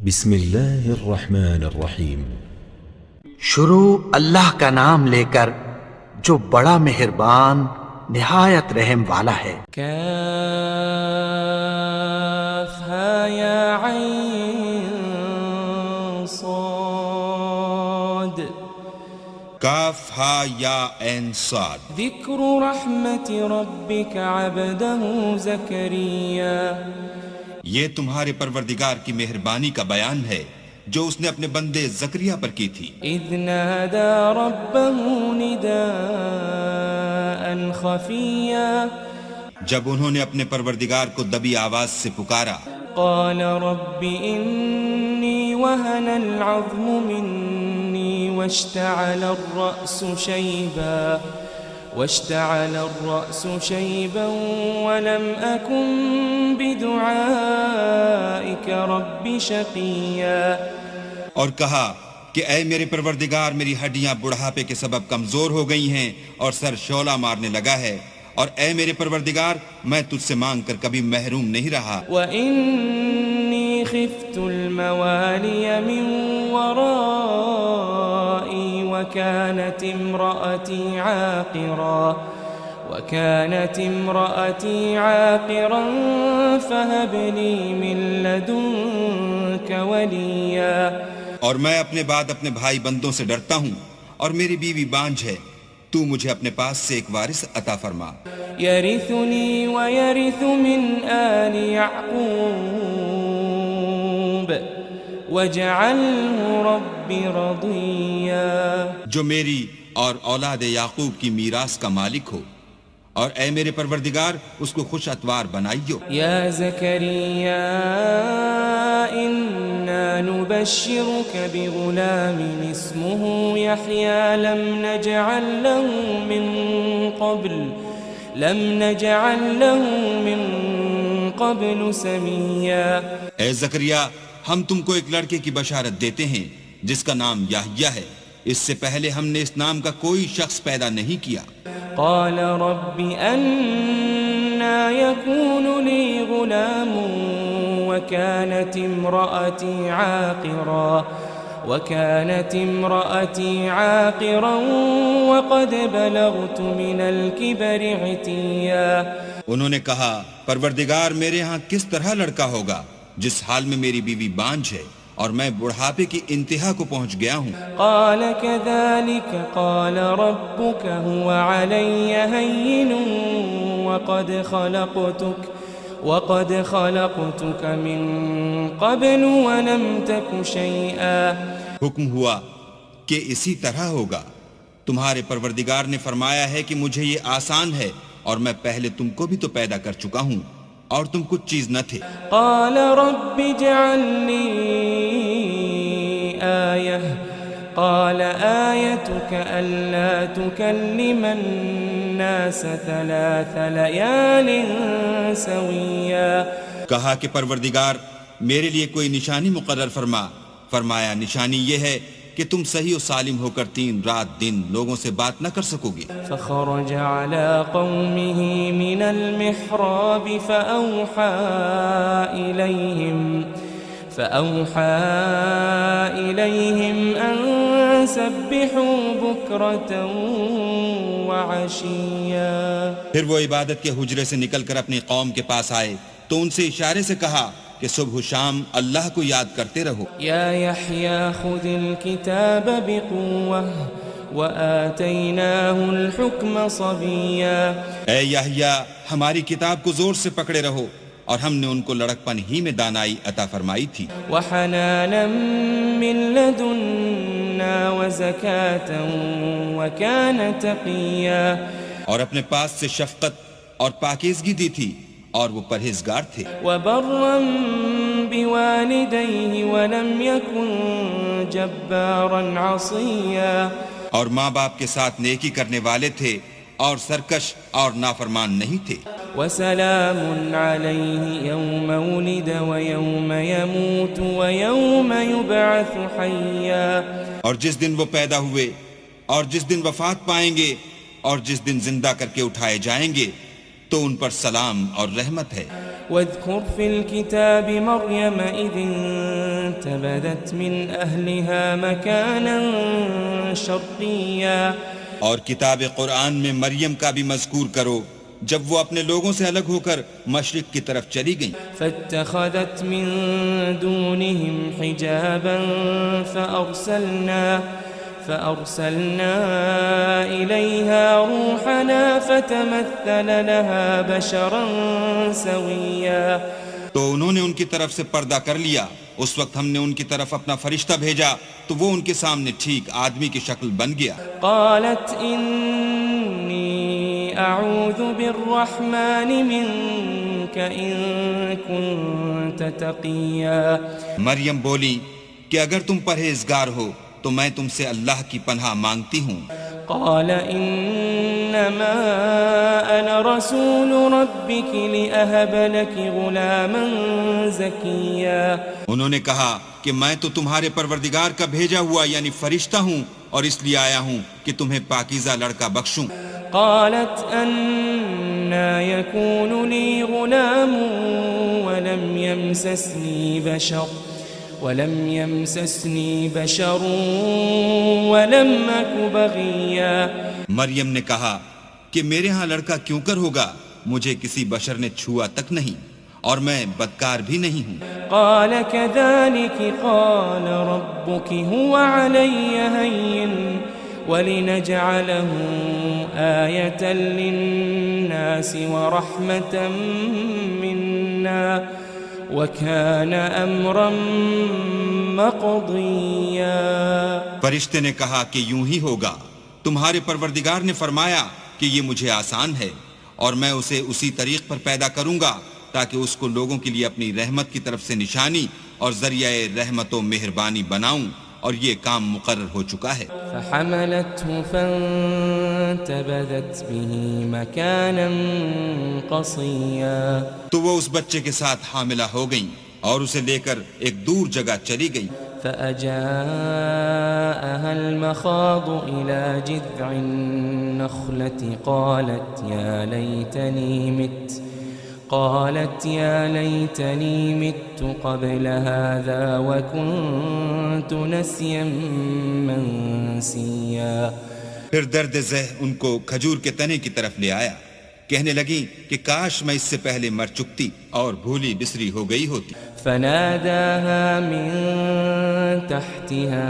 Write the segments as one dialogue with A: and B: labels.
A: بسم اللہ الرحمن الرحیم۔
B: شروع اللہ کا نام لے کر جو بڑا مہربان نہایت رحم والا ہے۔
C: کاف ہا یا عین صاد
D: کاف ہا یا عین صاد۔
C: ذکر رحمت ربک عبدہ زکریا،
D: یہ تمہارے پروردگار کی مہربانی کا بیان ہے جو اس نے اپنے بندے زکریا پر کی تھی۔
C: اذ نادى ربه نداء خفیا،
D: جب انہوں نے اپنے پروردگار کو دبی آواز سے پکارا،
C: قال رب انی وهن العظم منی واشتعل الرأس شيبا ولم أكن بدعائك رب شقيا،
D: اور کہا کہ اے میرے پروردگار، میری ہڈیاں بڑھاپے کے سبب کمزور ہو گئی ہیں اور سر شعلہ مارنے لگا ہے، اور اے میرے پروردگار میں تجھ سے مانگ کر کبھی محروم نہیں رہا۔
C: وإني خفت الموالي من ورائي وكانت امرأتي عاقرا فهب لي من لدنك وليا،
D: اور میں اپنے بعد اپنے بھائی بندوں سے ڈرتا ہوں اور میری بیوی بانجھ ہے، تو مجھے اپنے پاس سے ایک وارث عطا فرما۔
C: يرثني ويرث من آل يعقوب واجعله رب رضيا،
D: جو میری اور اولاد یعقوب کی میراث کا مالک ہو، اور اے میرے پروردگار اس کو خوش اتوار بنائیو۔
C: يا زكريا إنا نبشرك بغلام اسمه يحيى لم نجعل له من قبل سميا،
D: اے زکریا، ہم تم کو ایک لڑکے کی بشارت دیتے ہیں جس کا نام یحییٰ ہے، اس سے پہلے ہم نے اس نام کا کوئی شخص پیدا نہیں کیا۔
C: قال رب أنا يكون لي غلام وكانت امرأتي عاقرا وقد بلغت من الكبر عتيا،
D: انہوں نے کہا پروردگار میرے ہاں کس طرح لڑکا ہوگا جس حال میں میری بیوی بانجھ ہے اور میں بڑھاپے کی انتہا کو پہنچ گیا ہوں۔
C: قال كذلك قال ربك هو علي هين وقد خلقتك من قبل ولم تك شيئا،
D: حکم ہوا کہ اسی طرح ہوگا، تمہارے پروردگار نے فرمایا ہے کہ مجھے یہ آسان ہے اور میں پہلے تم کو بھی تو پیدا کر چکا ہوں اور تم کچھ چیز نہ تھے۔
C: قال رب اجعل لي آية قال آيتك ألا تكلم الناس 3 ليال سويا،
D: کہا کہ پروردگار میرے لیے کوئی نشانی مقرر فرمایا نشانی یہ ہے کہ تم صحیح و سالم ہو کر 3 رات دن لوگوں سے بات نہ کر سکو گے۔
C: فخرج على قومه من المحراب فأوحى إليهم أن سبحوا بكرة وعشيا،
D: پھر وہ عبادت کے حجرے سے نکل کر اپنی قوم کے پاس آئے تو ان سے اشارے سے کہا کہ صبح و شام اللہ کو یاد کرتے رہو۔
C: يا يحيى خذ الكتاب بقوة وآتيناه الحكم صبيا،
D: اے یحییٰ ہماری کتاب کو زور سے پکڑے رہو، اور ہم نے ان کو لڑکپن ہی میں دانائی عطا فرمائی تھی۔
C: وحنانا من لدنا وزكاة وكان تقيا،
D: اور اپنے پاس سے شفقت اور پاکیزگی دی تھی اور وہ پرہیزگار تھے۔
C: وبرا بوالديه ولم يكن جبارا عصيا،
D: اور ماں باپ کے ساتھ نیکی کرنے والے تھے اور سرکش اور نافرمان نہیں تھے۔
C: وسلام عليه يوم ولد ويوم يموت ويوم يبعث حيا،
D: اور جس دن وہ پیدا ہوئے اور جس دن وفات پائیں گے اور جس دن زندہ کر کے اٹھائے جائیں گے تو ان پر سلام اور رحمت ہے۔
C: واذكر في الكتاب مريم إذ فانتبذت من أهلها مكانا شرقيا.
D: اور کتاب قرآن میں مریم کا بھی مذکور کرو جب وہ اپنے لوگوں سے الگ ہو کر مشرق کی طرف چلی گئیں.
C: فاتخذت من دونهم حجابا فأرسلنا إليها روحنا فتمثل لها بشرا سويا.
D: تو انہوں نے ان کی طرف سے پردہ کر لیا. اس وقت ہم نے ان کی طرف اپنا فرشتہ بھیجا تو وہ ان کے سامنے ٹھیک آدمی کی شکل بن گیا.
C: قالت إني أعوذ بالرحمن منك إن كنت تقيا.
D: مریم بولی کہ اگر تم پرہیزگار ہو تو میں تم سے اللہ کی پناہ مانگتی ہوں.
C: قال إنما أنا رسول ربك لأهب لك غلاما زكيا.
D: انہوں نے کہا کہ میں تو تمہارے پروردگار کا بھیجا ہوا یعنی فرشتہ ہوں اور اس لیے آیا ہوں کہ تمہیں پاکیزہ لڑکا بخشوں.
C: قالت أنا يكون لي غلام ولم يمسسني بشر ولم أك بغيا.
D: مریم نے کہا کہ میرے ہاں لڑکا کیوں کر ہوگا، مجھے کسی بشر نے چھوا تک نہیں اور میں بدکار بھی نہیں ہوں.
C: قال كذلك قال ربك هو علي هين ولنجعله آية للناس ورحمة منا وكان أمرا مقضيا.
D: فرشتے نے کہا کہ یوں ہی ہوگا، تمہارے پروردگار نے فرمایا کہ یہ مجھے آسان ہے اور میں اسے اسی طریق پر پیدا کروں گا تاکہ اس کو لوگوں کے لیے اپنی رحمت کی طرف سے نشانی اور ذریعہ رحمت و مہربانی بناؤں، اور یہ کام مقرر ہو چکا ہے.
C: فحملته فانتبذت به مكانا قصيا.
D: تو وہ اس بچے کے ساتھ حاملہ ہو گئیں اور اسے لے کر ایک دور جگہ چلی گئیں.
C: فأجاءها المخاض إلى جذع النخلة قالت يا ليتني مت قبل هذا وكنت نسيا منسيا.
D: پھر درد ذہ ان کو کھجور کے تنے کی طرف لے آیا، کہنے لگی کہ کاش میں اس سے پہلے مر چکتی اور بھولی بسری ہو گئی ہوتی.
C: فناداها من تحتها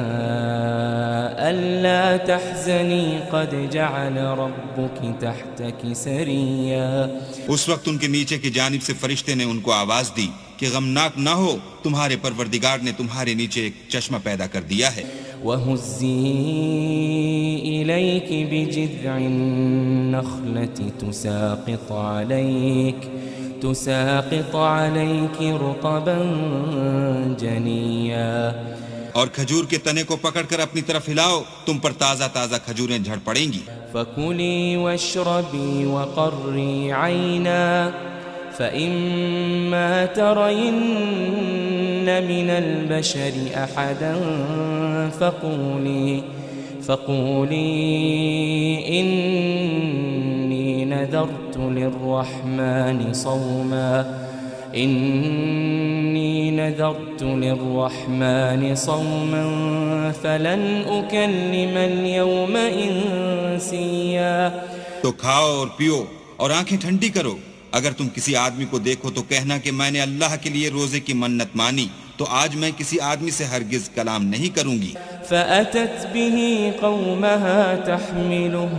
C: ألا تحزني قد جعل ربك تحتك سريا.
D: اس وقت ان کے نیچے کی جانب سے فرشتے نے ان کو آواز دی کہ غمناک نہ ہو، تمہارے پروردگار نے تمہارے نیچے ایک چشمہ پیدا کر دیا ہے.
C: وَهُزِّي إِلَيْكِ بِجِذْعِ النَّخْلَةِ تُسَاقِطْ عَلَيْكِ رُطَبًا جَنِيًّا.
D: اور کھجور کے تنے کو پکڑ کر اپنی طرف ہلاؤ، تم پر تازہ تازہ کھجوریں جھڑ پڑیں گی.
C: فَكُلِي وَاشْرَبِي وَقَرِّي عَيْنًا فَإِمَّا تَرَيِنَّ مِنَ الْبَشَرِ أَحَدًا فَقُولِي إِنِّي نَذَرْتُ لِلرَّحْمَنِ صَوْمًا فَلَنْ أُكَلِّمَ الْيَوْمَ إِنسِيًّا.
D: تو کھاؤ اور پیو اور آنکھیں ٹھنڈی کرو. اگر تم کسی آدمی کو دیکھو تو کہنا کہ میں نے اللہ کے لیے روزے کی منت مانی، تو آج میں کسی آدمی سے ہرگز کلام نہیں کروں گی.
C: فأتت به قومها تحمله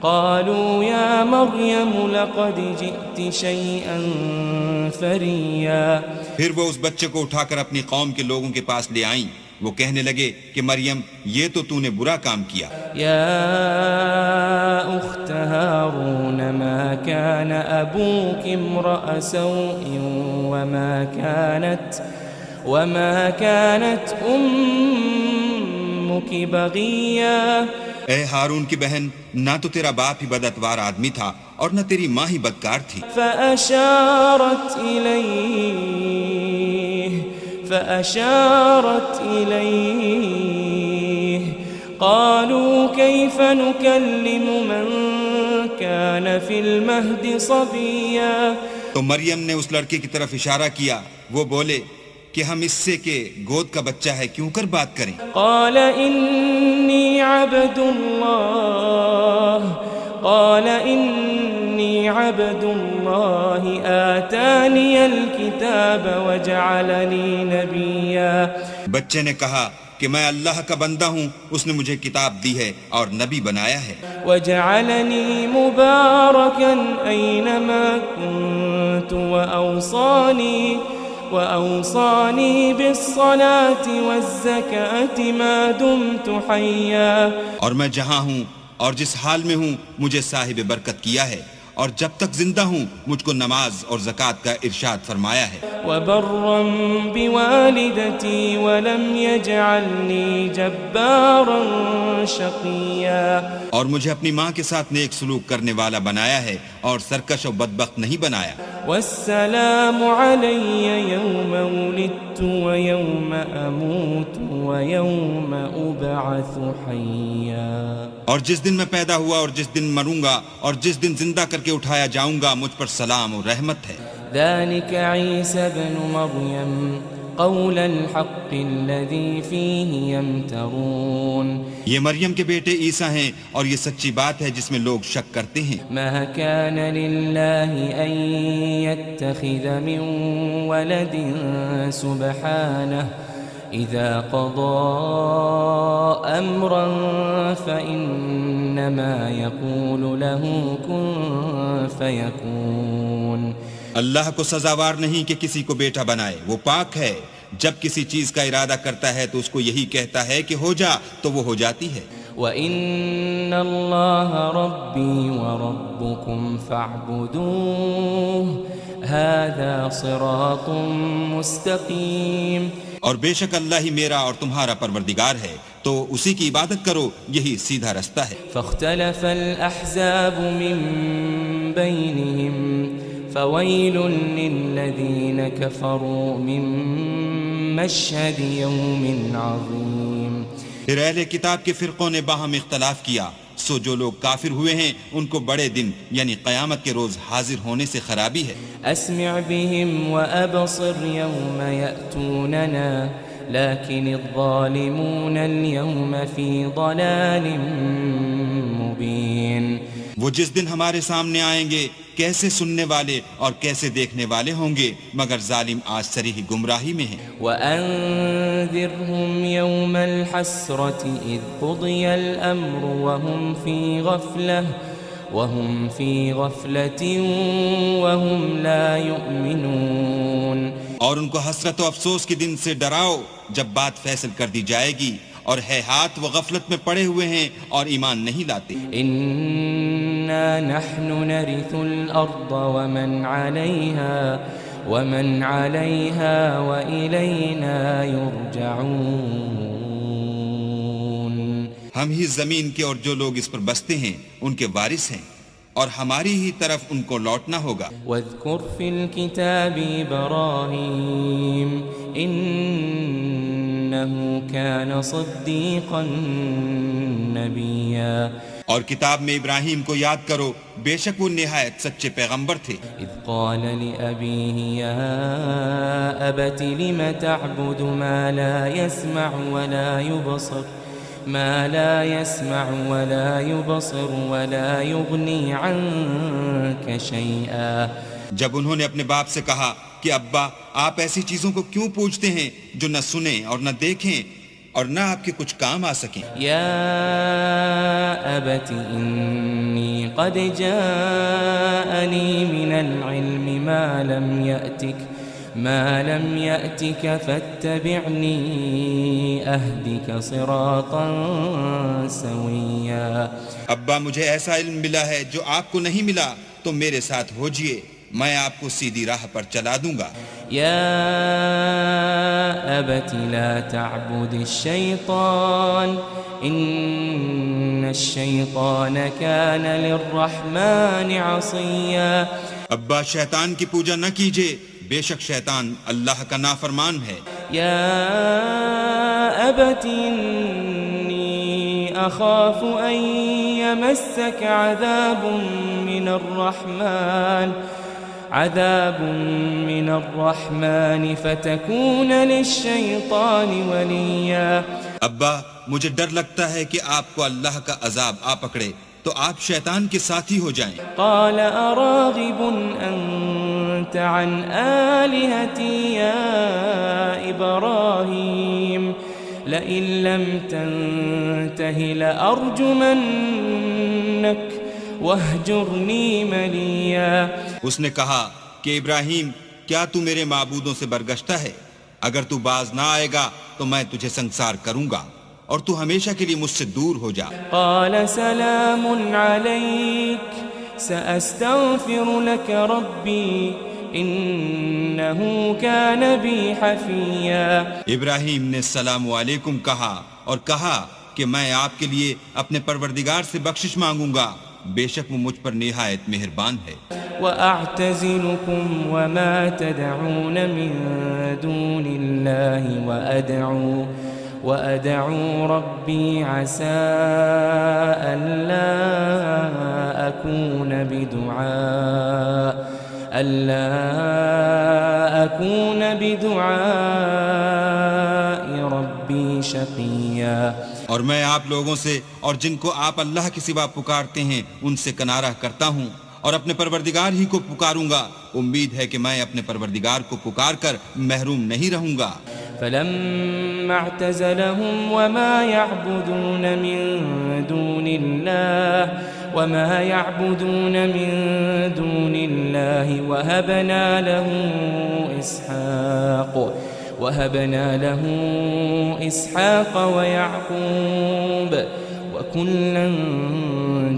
C: قالوا يا مريم لقد جئت شيئا فريا.
D: پھر وہ اس بچے کو اٹھا کر اپنی قوم کے لوگوں کے پاس لے آئیں. وہ کہنے لگے کہ مریم یہ تو نے برا کام کیا.
C: يا أخت هارون ما كان أبوك امرأ سوء وما كانت أمك بغيا.
D: اے ہارون کی بہن، نہ تو تیرا باپ ہی بدعتوار آدمی تھا اور نہ تیری ماں ہی بدکار تھی.
C: فأشارت إليه قالوا كيف نكلم من كان في المهد صبيا.
D: تو مریم نے اس لڑکے کی طرف اشارہ کیا. وہ بولے کہ ہم اس سے کہ گود کا بچہ ہے کیوں کر بات کریں؟
C: قال إني عبد الله آتاني الكتاب وجعلني نبيا.
D: بچے نے کہا کہ میں اللہ کا بندہ ہوں، اس نے مجھے کتاب دی ہے اور نبی بنایا ہے.
C: وجعلني مباركا أينما كنت وأوصاني بالصلاة والزكاة ما دمت حيا.
D: اور میں جہاں ہوں اور جس حال میں ہوں مجھے صاحب برکت کیا ہے، اور جب تک زندہ ہوں مجھ کو نماز اور زکوٰۃ کا ارشاد فرمایا ہے.
C: وبرا بوالدتي ولم يجعلني جبارا شقيا.
D: اور مجھے اپنی ماں کے ساتھ نیک سلوک کرنے والا بنایا ہے اور سرکش و بدبخت نہیں بنایا.
C: والسلام علي يوم ولدت ويوم أموت ويوم أبعث حيا.
D: اور جس دن میں پیدا ہوا اور جس دن مروں گا اور جس دن زندہ کر کے اٹھایا جاؤں گا مجھ پر سلام و رحمت ہے.
C: ذلك عيسى ابن مريم قول الحق الذي فيه يمترون.
D: یہ مریم کے بیٹے عیسیٰ ہیں اور یہ سچی بات ہے جس میں لوگ شک کرتے ہیں.
C: ما كان لله أن يتخذ من ولد سبحانه إذا قضى أمرا فإنما يقول له كن فيكون.
D: اللہ کو سزاوار نہیں کہ کسی کو بیٹا بنائے، وہ پاک ہے. جب کسی چیز کا ارادہ کرتا ہے تو اس کو یہی کہتا ہے کہ ہو جا تو وہ ہو جاتی ہے.
C: وَإِنَّ اللَّهَ رَبِّي وَرَبُّكُمْ فَاعْبُدُوهُ هَذَا صِرَاطٌ مُسْتَقِيم.
D: اور بے شک اللہ ہی میرا اور تمہارا پروردگار ہے، تو اسی کی عبادت کرو، یہی سیدھا رستہ ہے.
C: فاختلف الأحزاب من بينهم فويل للذين كفروا من مشهد يوم عظيم.
D: پھر اہل کتاب کے فرقوں نے باہم اختلاف کیا، سو جو لوگ کافر ہوئے ہیں ان کو بڑے دن یعنی قیامت کے روز حاضر ہونے سے خرابی ہے.
C: اسمع بهم وابصر يوم يأتوننا لكن الظالمون اليوم في ضلال مبين.
D: وہ جس دن ہمارے سامنے آئیں گے کیسے سننے والے اور کیسے دیکھنے والے ہوں گے، مگر ظالم آج صریح گمراہی میں ہیں.
C: وَأَنذِرْهُمْ يَوْمَ الْحَسْرَةِ إِذْ قُضِيَ الْأَمْرُ وَهُمْ فِي غَفْلَةٍ وَهُمْ لَا يُؤْمِنُونَ. اور ان کو حسرت و افسوس کے دن سے ڈراؤ جب بات فیصل کر دی جائے گی اور ہے ہاتھ وہ غفلت میں پڑے ہوئے ہیں اور ایمان نہیں لاتے. اِنَّا نَحْنُ نَرِثُ الْأَرْضَ وَمَنْ عَلَيْهَا وَإِلَيْنَا يُرْجَعُونَ. ہم ہی زمین کے اور جو لوگ اس پر بستے ہیں ان کے وارث ہیں اور ہماری ہی طرف ان کو لوٹنا ہوگا. وَاذْكُرْ فِي الْكِتَابِ إِبْرَاهِيمَ إِنَّهُ كَانَ صِدِّيقًا نَبِيًّا. اور کتاب میں ابراہیم کو یاد کرو، بے شک وہ نہایت سچے پیغمبر تھے. اذ قال لأبيه يا أبت لم تعبد ما لا يسمع ولا يبصر ولا يغني عنك شيئا. جب انہوں نے اپنے باپ سے کہا کہ ابا آپ ایسی چیزوں کو کیوں پوچھتے ہیں جو نہ سنیں اور نہ دیکھیں اور نہ آپ کے کچھ کام آ سکیں. یا ابت انی قد جاءنی من العلم ما لم يأتك فاتبعنی اہدک صراطا سویا. ابا مجھے ایسا علم ملا ہے جو آپ کو نہیں ملا، تو میرے ساتھ ہوجئے، میں آپ کو سیدھی راہ پر چلا دوں گا. یا ابت لا تعبد الشیطان ان الشیطان کان للرحمن عصیا. ابا شیطان کی پوجا نہ کیجئے، بے شک شیطان اللہ کا نافرمان ہے. یا ابت انی اخاف ان يمسك عذاب من الرحمن
E: عذاب من الرحمن فتكون للشيطان وليا.
C: ابا مجھے ڈر لگتا ہے کہ آپ کو اللہ کا عذاب آ پکڑے تو آپ شیطان کے ساتھی ہو جائیں.
E: قال أراغب أنت عن آلهتي يا إبراهيم لئن لم تنته لأرجمنك واهجرني مليا.
C: اس نے کہا کہ ابراہیم کیا تو میرے معبودوں سے برگشتہ ہے؟ اگر تو باز نہ آئے گا تو میں تجھے سنسار کروں گا اور تو ہمیشہ کے لیے مجھ سے دور ہو جا.
E: قال سلام عليك سأستغفر لك ربي إنه كان بي حفيا.
C: ابراہیم نے السلام علیکم کہا اور کہا کہ میں آپ کے لیے اپنے پروردگار سے بخشش مانگوں گا، بے شک وہ مجھ پر نہایت مہربان ہے.
E: وأعتزلكم وما تدعون من دون الله وأدعو ربي عسى ألا أكون بدعاء ربي شقيا.
C: اور میں آپ لوگوں سے اور جن کو آپ اللہ کے سوا پکارتے ہیں ان سے کنارہ کرتا ہوں اور اپنے پروردگار ہی کو پکاروں گا. امید ہے کہ میں اپنے پروردگار کو پکار کر محروم نہیں رہوں گا.
E: فلما اعتزلهم وما يعبدون من دون الله وهبنا له إسحاق ويعقوب وكلا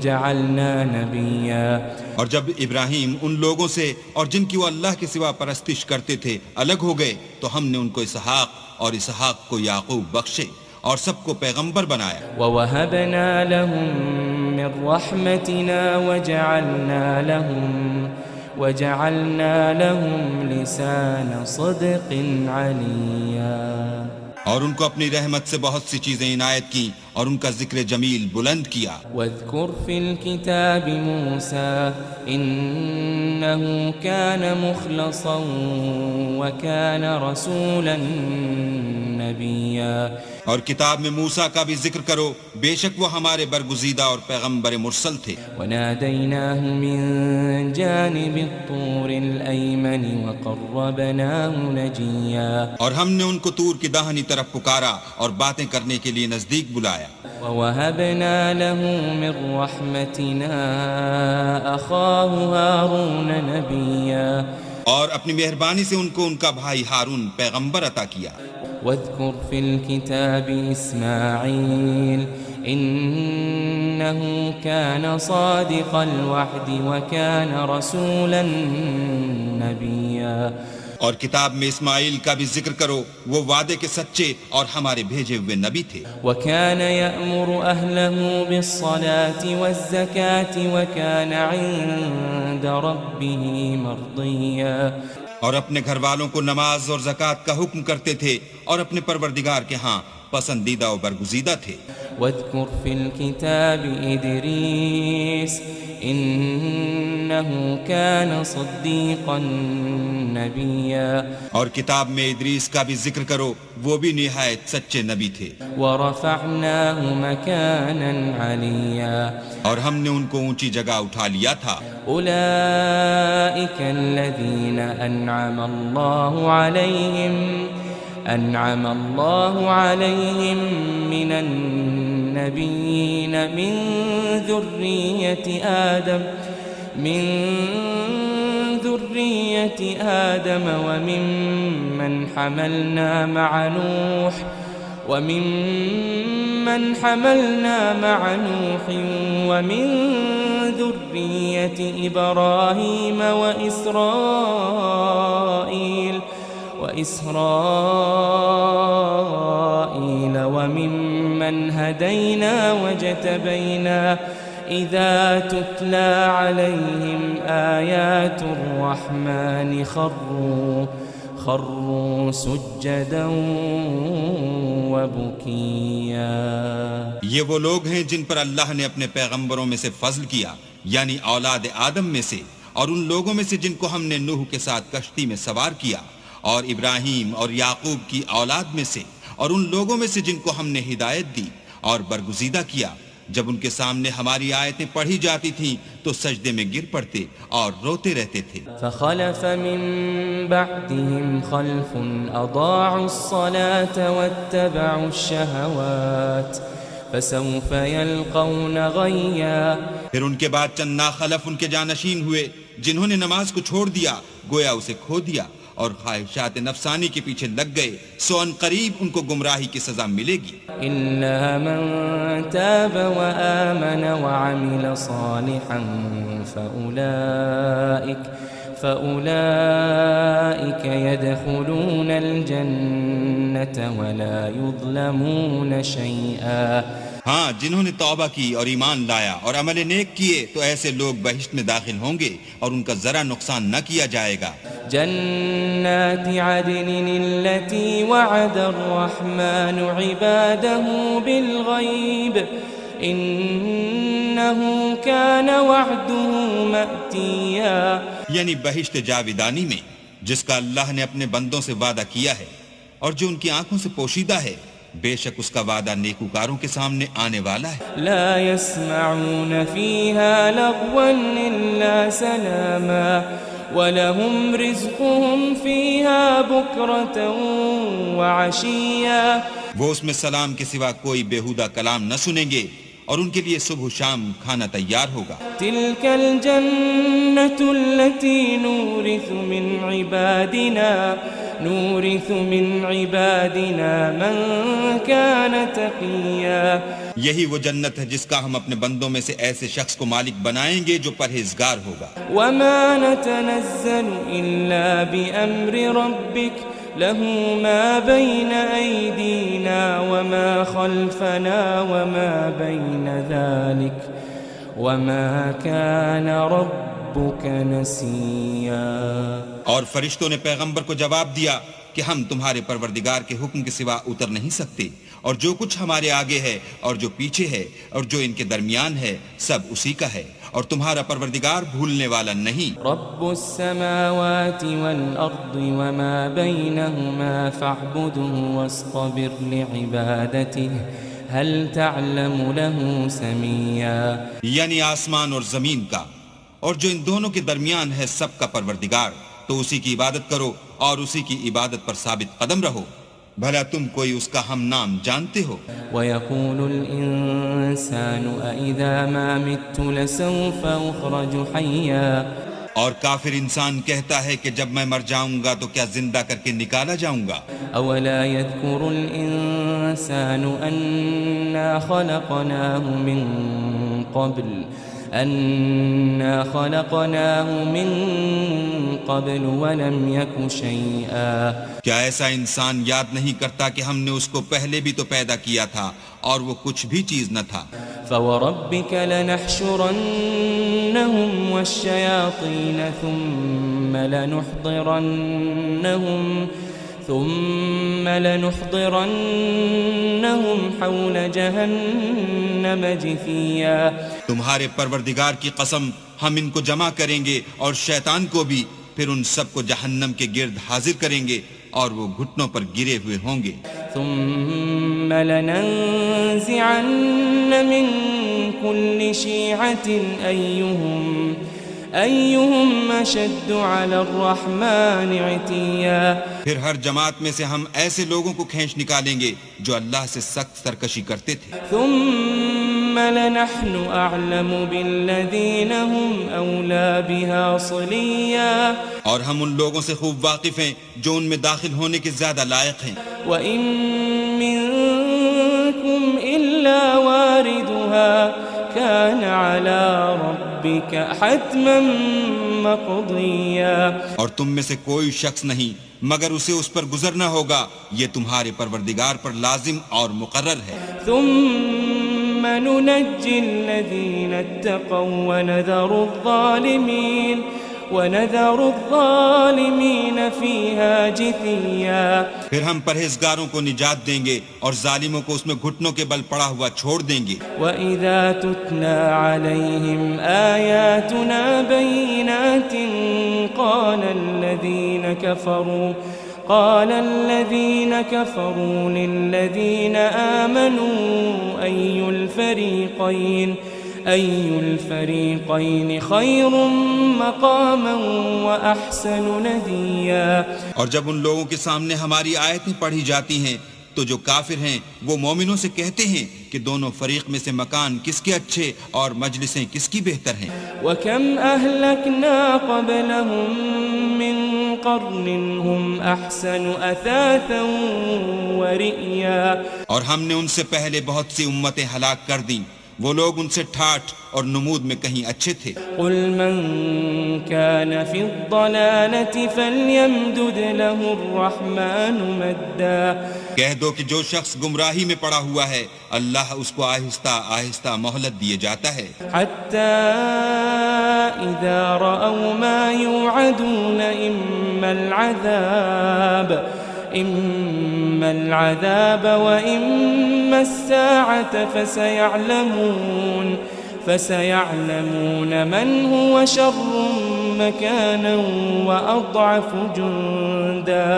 E: جعلنا نبيا.
C: اور جب ابراہیم ان لوگوں سے اور جن کی وہ اللہ کے سوا پرستش کرتے تھے الگ ہو گئے تو ہم نے ان کو اسحاق اور اسحاق کو یعقوب بخشے اور سب کو پیغمبر بنایا.
E: وَوَهَبْنَا لَهُم مِّن رَّحْمَتِنَا وَجَعَلْنَا لَهُمْ لِسَانَ صِدْقٍ عَلِيًّا.
C: اور ان کو اپنی رحمت سے بہت سی چیزیں عنایت کی اور ان کا ذکر جمیل بلند کیا.
E: واذكر في الكتاب موسى إنه كان مخلصا وكان رسولا نبيا.
C: اور کتاب میں موسیٰ کا بھی ذکر کرو، بے شک وہ ہمارے برگزیدہ اور پیغمبر مرسل تھے.
E: وناديناه من جانب الطور الأيمن وقربناه نجيا.
C: اور ہم نے ان کو طور کی داہنی طرف پکارا اور باتیں کرنے کے لیے نزدیک بلایا.
E: ووهبنا له من رحمتنا أخاه هارون نبيا.
C: اور اپنی مہربانی سے ان کو ان کا بھائی ہارون پیغمبر عطا کیا.
E: واذكر في الكتاب إسماعيل إنه كان صادق الوعد وكان رسولا نبيا.
C: اور کتاب میں اسماعیل کا بھی ذکر کرو، وہ وعدے کے سچے اور ہمارے بھیجے ہوئے نبی تھے.
E: وكان يأمر أهله بالصلاة والزكاة وكان عند ربه مرضيا.
C: اور اپنے گھر والوں کو نماز اور زکوٰۃ کا حکم کرتے تھے اور اپنے پروردگار کے ہاں پسندیدہ و برگزیدہ تھے.
E: واذكر في الكتاب إدريس إنه كان صديقا نبيا.
C: اور کتاب میں ادریس کا بھی ذکر کرو، وہ بھی نہایت سچے نبی تھے.
E: ورفعناه مكانا عليا.
C: اور ہم نے ان کو اونچی جگہ اٹھا لیا تھا.
E: أولئك الذين أنعم الله عليهم من النبيين من ذرية آدم وممن حملنا مع نوح ومن ذرية إبراهيم وإسرائيل وممن هدينا وجتبينا إذا تتلى عليهم آيات الرحمن خروا سجدا وبكيا.
C: یہ وہ لوگ ہیں جن پر اللہ نے اپنے پیغمبروں میں سے فضل کیا، یعنی اولاد آدم میں سے، اور ان لوگوں میں سے جن کو ہم نے نوح کے ساتھ کشتی میں سوار کیا، اور ابراہیم اور یعقوب کی اولاد میں سے، اور ان لوگوں میں سے جن کو ہم نے ہدایت دی اور برگزیدہ کیا، جب ان کے سامنے ہماری آیتیں پڑھی جاتی تھیں تو سجدے میں گر پڑتے اور روتے رہتے تھے۔
E: فخلف من بعدهم خلف اضاعوا الصلاة واتبعوا الشهوات فسوف يلقون غيا۔
C: پھر ان کے بعد چند ناخلف ان کے جانشین ہوئے جنہوں نے نماز کو چھوڑ دیا، گویا اسے کھو دیا، اور خواہشات نفسانی کے پیچھے لگ گئے، سو ان قریب ان کو گمراہی کی سزا ملے گی۔
E: إلا من تاب وآمن وعمل صالحا فأولئك يدخلون الجنة ولا يظلمون شيئا۔
C: ہاں، جنہوں نے توبہ کی اور ایمان لایا اور عمل نیک کیے تو ایسے لوگ بہشت میں داخل ہوں گے اور ان کا ذرا نقصان نہ کیا جائے گا۔
E: جنات عدن التي وعد الرحمن عباده بالغيب إنه كان وعده مأتيا۔
C: یعنی بہشت جاویدانی میں جس کا اللہ نے اپنے بندوں سے وعدہ کیا ہے اور جو ان کی آنکھوں سے پوشیدہ ہے، بے شک اس کا وعدہ نیکوکاروں کے سامنے آنے والا ہے۔
E: لا يسمعون فيها لغوا إلا سلاما وَلَهُمْ رِزْقُهُمْ فِيهَا بُكْرَةً وَعَشِيًّا۔
C: وہ اس میں سلام کے سوا کوئی بیہودہ کلام نہ سنیں گے اور ان کے لیے صبح و شام کھانا تیار ہوگا۔
E: تِلْكَ الْجَنَّةُ الَّتِي نُورِثُ مِنْ عِبَادِنَا مَنْ كَانَ تَقِيًّا۔
C: یہی وہ جنت ہے جس کا ہم اپنے بندوں میں سے ایسے شخص کو مالک بنائیں گے جو پرہیزگار ہوگا۔
E: وَمَا نَتَنَزَّلُ إِلَّا بِأَمْرِ رَبِّكَ لَهُ مَا بَيْنَ أَيْدِينَا وَمَا خَلْفَنَا وَمَا بَيْنَ ذَلِكَ وَمَا كَانَ رَبُّكَ نَسِيًّا۔
C: اور فرشتوں نے پیغمبر کو جواب دیا کہ ہم تمہارے پروردگار کے حکم کے سوا اتر نہیں سکتے، اور جو کچھ ہمارے آگے ہے اور جو پیچھے ہے اور جو ان کے درمیان ہے سب اسی کا ہے، اور تمہارا پروردگار بھولنے والا نہیں۔
E: رب السماوات والأرض وما بينهما فاعبده واصطبر لعبادته هل تعلم له سميا۔
C: یعنی آسمان اور زمین کا اور جو ان دونوں کے درمیان ہے سب کا پروردگار، تو اسی کی عبادت کرو اور اسی کی عبادت پر ثابت قدم رہو، بھلا تم کوئی اس کا ہم نام جانتے ہو؟
E: وَيَقُولُ الْإِنسَانُ أَإِذَا مَا مِتُّ لَسَوْفَ أُخْرَجُ حَيًّا۔
C: اور کافر انسان کہتا ہے کہ جب میں مر جاؤں گا تو کیا زندہ کر کے نکالا جاؤں گا؟
E: أَوَلَا يَذْكُرُ الْإِنسَانُ أَنَّا خَلَقْنَاهُ مِن قَبْلُ وَلَمْ يَكُ شَيْئًا۔
C: کیا ایسا انسان یاد نہیں کرتا کہ ہم نے اس کو پہلے بھی تو پیدا کیا تھا اور وہ کچھ بھی چیز نہ تھا؟
E: فَوَرَبِّكَ لَنَحْشُرَنَّهُمْ وَالشَّيَاطِينَ ثُمَّ لَنُحْضِرَنَّهُمْ حَوْلَ جَهَنَّمَ جِثِيًّا۔
C: تمہارے پروردگار کی قسم ہم ان کو جمع کریں گے اور شیطان کو بھی، پھر ان سب کو جہنم کے گرد حاضر کریں گے اور وہ گھٹنوں پر گرے ہوئے ہوں گے۔
E: ثم لننزعن من كل شيعة أيهم أشد على الرحمن عتيا۔
C: پھر ہر جماعت میں سے ہم ایسے لوگوں کو کھینچ نکالیں گے جو اللہ سے سخت سرکشی کرتے تھے۔
E: ثم لنحن أعلم بالذين هم أولى بها صليا۔
C: اور ہم ان لوگوں سے خوب واقف ہیں جو ان میں داخل ہونے کے زیادہ لائق ہیں۔
E: وَإِن مِّنكُمْ إِلَّا وَارِدُهَا كَانَ عَلَى رَبِّكَ حَتْمًا مَّقْضِيًّا۔
C: اور تم میں سے کوئی شخص نہیں مگر اسے اس پر گزرنا ہوگا، یہ تمہارے پروردگار پر لازم اور مقرر ہے۔
E: ثُمَّ نُنَجِّي الَّذِينَ اتَّقَوْا وَنَذَرُ الظَّالِمِينَ ونذر الظالمين فيها جثيا.
D: پھر ہم پرہیزگاروں کو نجات دیں گے اور ظالموں کو اس میں گھٹنوں کے بل پڑا ہوا چھوڑ دیں گے.
E: وَإِذَا تُتْلَى عَلَيْهِمْ آيَاتُنَا بَيِّنَاتٍ قال الذين كفروا للذين آمنوا أي الفريقين خير مقاما وأحسن نديا.
D: اور جب ان لوگوں کے سامنے ہماری آیتیں پڑھی جاتی ہیں تو جو کافر ہیں وہ مومنوں سے کہتے ہیں کہ دونوں فریق میں سے مکان کس کے اچھے اور مجلسیں کس کی بہتر ہیں.
E: وَكَمْ أَهْلَكْنَا قَبْلَهُمْ مِنْ قَرْنٍ هُمْ أَحْسَنُ أَثَاثًا وَرِئْيًا.
D: اور ہم نے ان سے پہلے بہت سی امتیں ہلاک کر دیں، وہ لوگ ان سے ٹھاٹھ اور نمود میں کہیں اچھے تھے.
E: قُلْ مَنْ كَانَ فِي الضَّلَالَةِ فَلْيَمْدُدْ لَهُ الرَّحْمَنُ مَدًّا.
D: کہہ دو کہ جو شخص گمراہی میں پڑا ہوا ہے اللہ اس کو آہستہ آہستہ مہلت دیے جاتا ہے.
E: حَتَّى إِذَا رَأَوْا مَا يُوعَدُونَ إِمَّا الْعَذَابَ وَإِمَّا السَّاعَةَ فَسَيَعْلَمُونَ مَنْ هُوَ شَرٌّ مَكَانًا وَأَضْعَفُ جُنْدًا.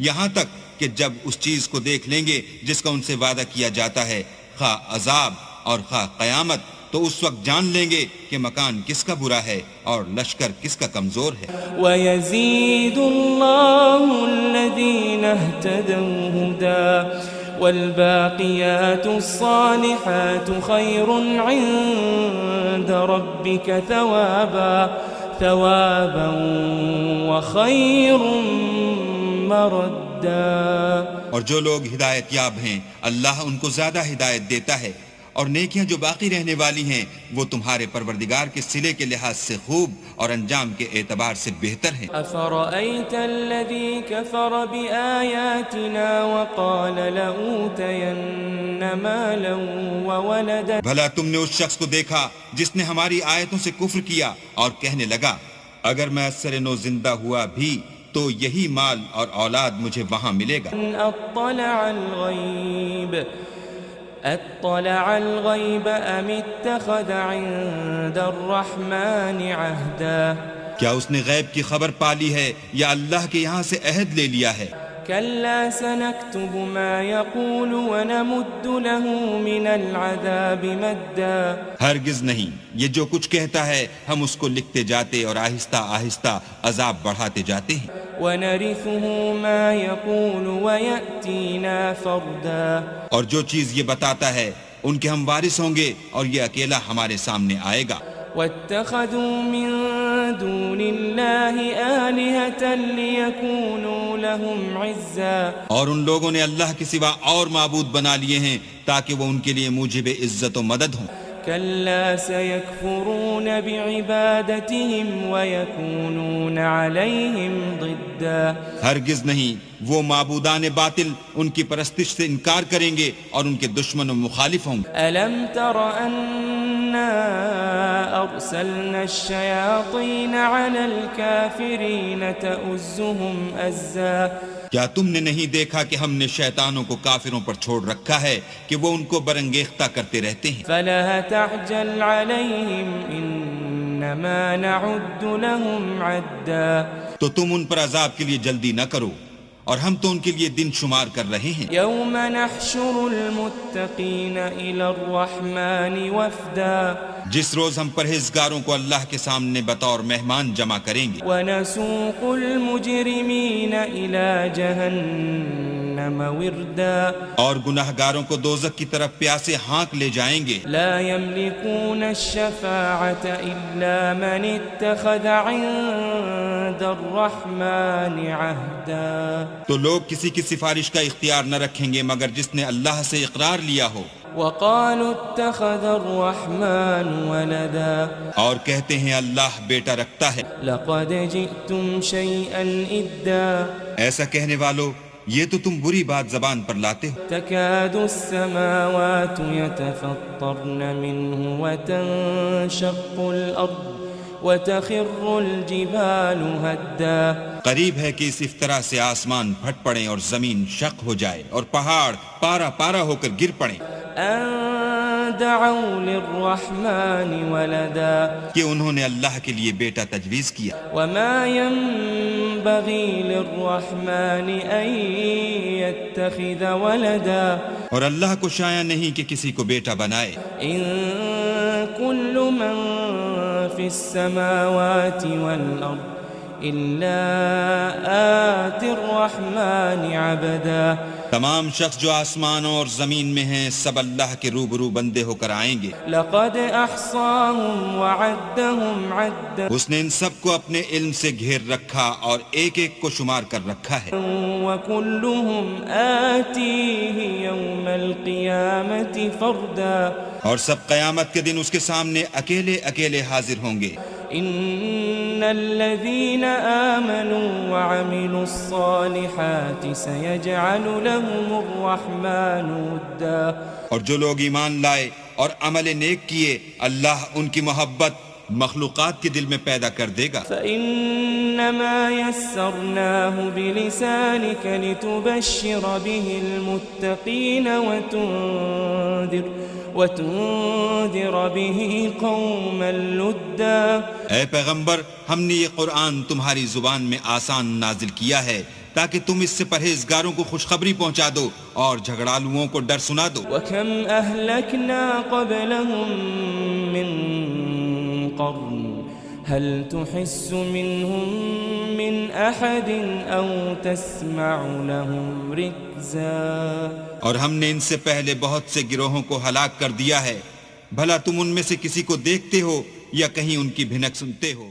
D: یہاں تک کہ جب اس چیز کو دیکھ لیں گے جس کا ان سے وعدہ کیا جاتا ہے، خواہ عذاب اور خواہ قیامت، تو اس وقت جان لیں گے کہ مکان کس کا برا ہے اور لشکر کس کا کمزور ہے.
E: وَيَزِيدُ اللَّهُ الَّذِينَ اهْتَدَوْا هُدًى وَالْبَاقِيَاتُ الصَّالِحَاتُ خَيْرٌ عِندَ رَبِّكَ ثَوَابًا وَخَيْرٌ مَرَدًّا.
D: اور جو لوگ ہدایت یاب ہیں اللہ ان کو زیادہ ہدایت دیتا ہے، اور نیکیاں جو باقی رہنے والی ہیں وہ تمہارے پروردگار کے صلے کے لحاظ سے خوب اور انجام کے اعتبار سے بہتر ہیں.
E: أَفَرَأَيْتَ الَّذِي كَفَرَ بِآيَاتِنَا وَقَالَ لَأُوتَيَنَّ مَالًا وَوَلَدًا.
D: بھلا تم نے اس شخص کو دیکھا جس نے ہماری آیتوں سے کفر کیا اور کہنے لگا اگر میں اثر نو زندہ ہوا بھی تو یہی مال اور اولاد مجھے وہاں ملے گا.
E: اطلع الغیب ام اتخذ عند الرحمن عہدا.
D: کیا اس نے غیب کی خبر پالی ہے یا اللہ کے یہاں سے عہد لے لیا ہے؟
E: كلا سنكتب ما يقول ونمد له من العذاب مدا.
D: ہرگز نہیں، یہ جو کچھ کہتا ہے ہم اس کو لکھتے جاتے اور آہستہ آہستہ عذاب بڑھاتے جاتے ہیں.
E: ونرثه ما يقول ويأتينا فردا.
D: اور جو چیز یہ بتاتا ہے ان کے ہم وارث ہوں گے اور یہ اکیلا ہمارے سامنے آئے گا.
E: واتخذوا من دون الله آلهة ليكونوا لهم عزا.
D: اور ان لوگوں نے اللہ کے سوا اور معبود بنا لیے ہیں تاکہ وہ ان کے لیے موجب عزت و مدد ہوں.
E: كلا سيكفرون بعبادتهم ويكونون عليهم ضدا.
D: ہرگز نہیں، وہ معبودان باطل ان کی پرستش سے انکار کریں گے اور ان کے دشمن و مخالف ہوں گے.
E: ألم تر أنا أرسلنا الشياطين على الكافرين تؤزهم أزا.
D: کیا تم نے نہیں دیکھا کہ ہم نے شیطانوں کو کافروں پر چھوڑ رکھا ہے کہ وہ ان کو برنگیختہ کرتے رہتے ہیں؟
E: فلا تعجل عليهم إنما نعد لهم عدا.
D: تو تم ان پر عذاب کے لیے جلدی نہ کرو، اور ہم تو ان کے لیے دن شمار کر رہے ہیں.
E: يوم نحشر المتقين إلى الرحمن وفدا.
D: جس روز ہم پرہیزگاروں کو اللہ کے سامنے بطور مہمان جمع کریں گے.
E: ونسوق المجرمين إلى جهنم وردا.
D: اور گناہگاروں کو دوزخ کی طرف پیاسے ہانک لے جائیں گے.
E: لا يملكون الشفاعة إلا من اتخذ عند الرحمن عهدا.
D: تو لوگ کسی کی سفارش کا اختیار نہ رکھیں گے مگر جس نے اللہ سے اقرار لیا ہو.
E: وقالوا اتخذ الرحمن ولدا.
D: اور کہتے ہیں اللہ بیٹا رکھتا ہے.
E: لقد جئتم شيئا إدا.
D: ایسا کہنے والو یہ تو تم بری بات زبان پر لاتے ہو.
E: تكاد السماوات يتفطرن منه وتنشق الأرض وتخر الجبال هدا
C: قریب ہے کہ اس افطرا سے آسمان پھٹ پڑیں اور زمین شق ہو جائے اور پہاڑ پارا پارا ہو کر گر پڑیں
E: أن دعوا للرحمن ولدا
C: کہ انہوں نے اللہ کے لیے بیٹا تجویز کیا.
E: وما ينبغي للرحمن أن يتخذ ولدا
C: اور اللہ کو شایع نہیں کہ کسی کو بیٹا بنائے.
E: إن كل من في السماوات والأرض إلا آتي الرحمن عبدا
C: تمام شخص جو آسمانوں اور زمین میں ہیں سب اللہ کے روبرو بندے ہو کر آئیں گے.
E: لقد أحصاهم وعدهم عدا
C: اس نے ان سب کو اپنے علم سے گھیر رکھا اور ایک ایک کو شمار کر رکھا ہے.
E: وكلهم آتيه يوم القيامة فردا
C: اور سب قیامت کے دن اس کے سامنے اکیلے اکیلے حاضر ہوں گے.
E: إن الذين آمنوا وعملوا الصالحات سيجعل لهم الرحمن ودا
C: اور جو لوگ ایمان لائے اور عمل نیک کیے اللہ ان کی محبت مخلوقات کے دل میں پیدا کر دے گا.
E: فإنما يسرناه بلسانك لتبشر به المتقين وتنذر به قوما لدا
C: اے پیغمبر ہم نے یہ قرآن تمہاری زبان میں آسان نازل کیا ہے تاکہ تم اس سے پرہیزگاروں کو خوشخبری پہنچا دو اور جھگڑالوؤں کو ڈر سنا دو.
E: وكم أهلكنا قبلهم من قرن هل تحس منهم من أحد أو تسمع لهم ركزا
C: اور ہم نے ان سے پہلے بہت سے گروہوں کو ہلاک کر دیا ہے بھلا تم ان میں سے کسی کو دیکھتے ہو یا کہیں ان کی بھنک سنتے ہو.